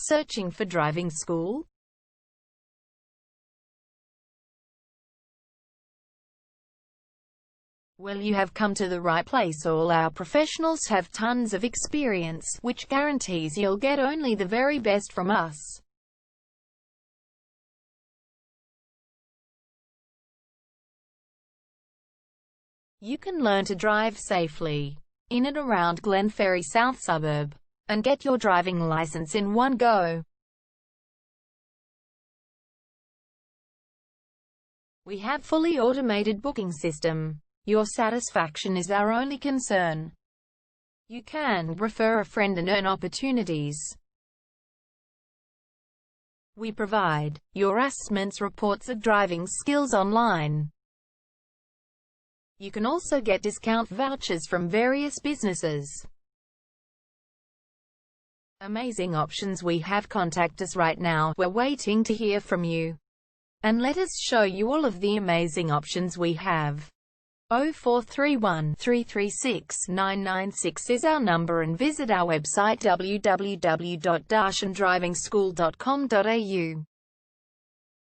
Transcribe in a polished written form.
Searching for driving school? Well, you have come to the right place. All our professionals have tons of experience, which guarantees you'll get only the very best from us. You can learn to drive safely in and around Glenferrie South suburb, and get your driving license in one go. We have fully automated booking system. Your satisfaction is our only concern. You can refer a friend and earn opportunities. We provide your assessments reports of driving skills online. You can also get discount vouchers from various businesses. Amazing options we have. Contact us right now. We're waiting to hear from you. And let us show you all of the amazing options we have. 0431 336 996 is our number, and visit our website www.darshandrivingschool.com.au.